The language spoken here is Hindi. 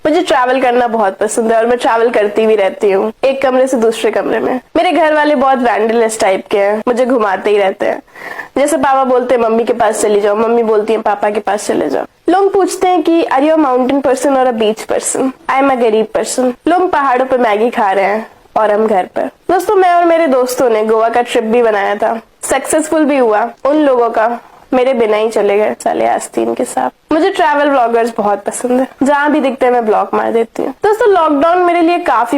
मुझे ट्रैवल करना बहुत पसंद है और मैं ट्रैवल करती भी रहती हूँ, एक कमरे से दूसरे कमरे में। मेरे घर वाले बहुत वैंडलिस्ट टाइप के हैं, मुझे घुमाते ही रहते हैं। जैसे पापा बोलते हैं मम्मी के पास चली जाओ, मम्मी बोलती है पापा के पास चले जाओ। लोग पूछते हैं कि are you a mountain person और a beach person? I am a गरीब पर्सन। लोग पहाड़ों पर मैगी खा रहे हैं और हम घर पर। दोस्तों, मैं और मेरे दोस्तों ने गोवा का ट्रिप भी बनाया था, सक्सेसफुल भी हुआ। उन लोगों का मेरे बिना ही चले गए साले आस्तीन के साथ। मुझे ट्रैवल ब्लॉगर्स बहुत पसंद है, जहां भी दिखते हैं मैं ब्लॉग मार देती हूँ। दोस्तों, लॉकडाउन मेरे लिए काफी